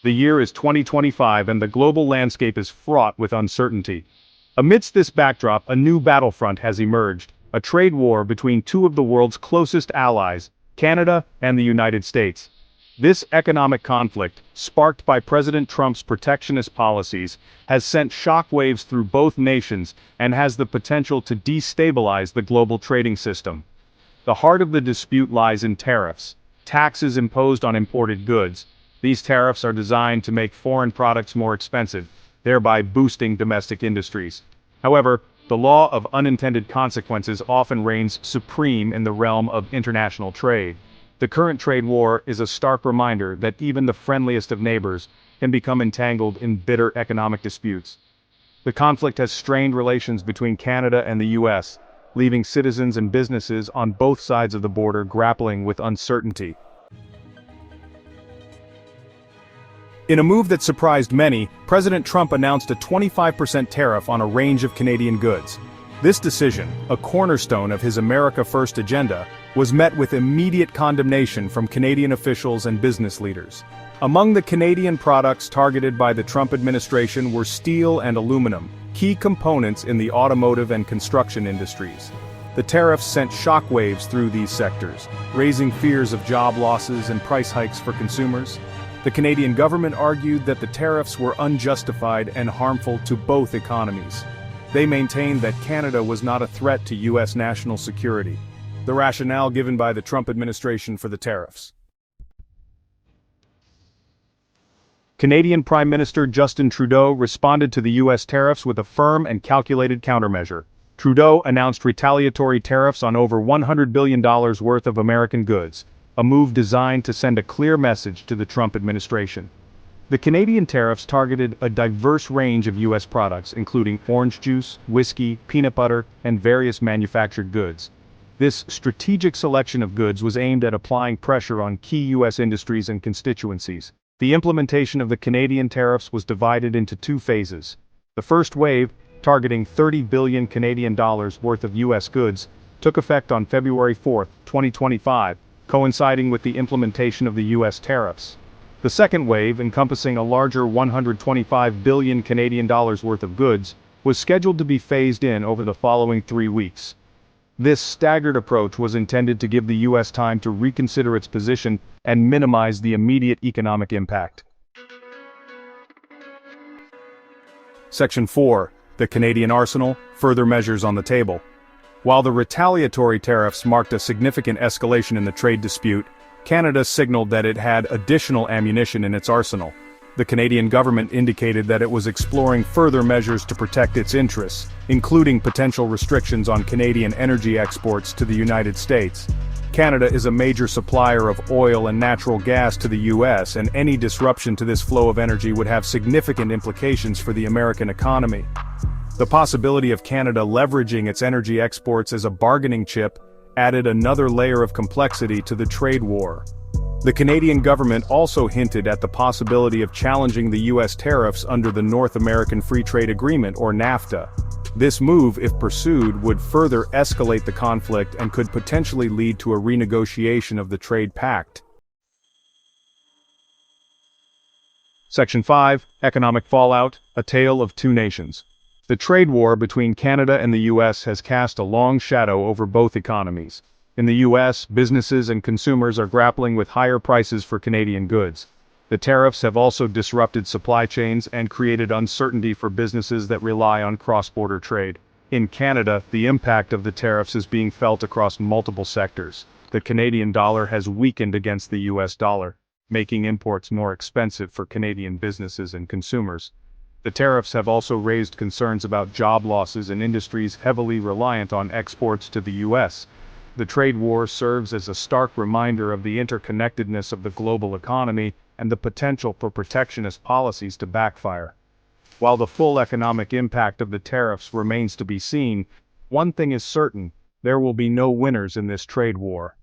The year is 2025 and the global landscape is fraught with uncertainty. Amidst this backdrop, a new battlefront has emerged, a trade war between two of the world's closest allies, Canada and the United States. This economic conflict, sparked by President Trump's protectionist policies, has sent shockwaves through both nations and has the potential to destabilize the global trading system. The heart of the dispute lies in tariffs, taxes imposed on imported goods. These tariffs are designed to make foreign products more expensive, thereby boosting domestic industries. However, the law of unintended consequences often reigns supreme in the realm of international trade. The current trade war is a stark reminder that even the friendliest of neighbors can become entangled in bitter economic disputes. The conflict has strained relations between Canada and the U.S., leaving citizens and businesses on both sides of the border grappling with uncertainty. In a move that surprised many, President Trump announced a 25% tariff on a range of Canadian goods. This decision, a cornerstone of his America First agenda, was met with immediate condemnation from Canadian officials and business leaders. Among the Canadian products targeted by the Trump administration were steel and aluminum, key components in the automotive and construction industries. The tariffs sent shockwaves through these sectors, raising fears of job losses and price hikes for consumers. The Canadian government argued that the tariffs were unjustified and harmful to both economies. They maintained that Canada was not a threat to U.S. national security. The rationale given by the Trump administration for the tariffs. Canadian Prime Minister Justin Trudeau responded to the U.S. tariffs with a firm and calculated countermeasure. Trudeau announced retaliatory tariffs on over $100 billion worth of American goods, a move designed to send a clear message to the Trump administration. The Canadian tariffs targeted a diverse range of U.S. products, including orange juice, whiskey, peanut butter, and various manufactured goods. This strategic selection of goods was aimed at applying pressure on key U.S. industries and constituencies. The implementation of the Canadian tariffs was divided into two phases. The first wave, targeting 30 billion Canadian dollars worth of U.S. goods, took effect on February 4, 2025, coinciding with the implementation of the U.S. tariffs. The second wave, encompassing a larger 125 billion Canadian dollars worth of goods, was scheduled to be phased in over the following 3 weeks. This staggered approach was intended to give the U.S. time to reconsider its position and minimize the immediate economic impact. Section 4. The Canadian Arsenal, Further Measures on the Table. While the retaliatory tariffs marked a significant escalation in the trade dispute, Canada signaled that it had additional ammunition in its arsenal. The Canadian government indicated that it was exploring further measures to protect its interests, including potential restrictions on Canadian energy exports to the United States. Canada is a major supplier of oil and natural gas to the U.S., and any disruption to this flow of energy would have significant implications for the American economy. The possibility of Canada leveraging its energy exports as a bargaining chip added another layer of complexity to the trade war. The Canadian government also hinted at the possibility of challenging the U.S. tariffs under the North American Free Trade Agreement, or NAFTA. This move, if pursued, would further escalate the conflict and could potentially lead to a renegotiation of the trade pact. Section 5. Economic Fallout, A Tale of Two Nations. The trade war between Canada and the U.S. has cast a long shadow over both economies. In the U.S., businesses and consumers are grappling with higher prices for Canadian goods. The tariffs have also disrupted supply chains and created uncertainty for businesses that rely on cross-border trade. In Canada, the impact of the tariffs is being felt across multiple sectors. The Canadian dollar has weakened against the U.S. dollar, making imports more expensive for Canadian businesses and consumers. The tariffs have also raised concerns about job losses in industries heavily reliant on exports to the U.S. The trade war serves as a stark reminder of the interconnectedness of the global economy and the potential for protectionist policies to backfire. While the full economic impact of the tariffs remains to be seen, one thing is certain: there will be no winners in this trade war.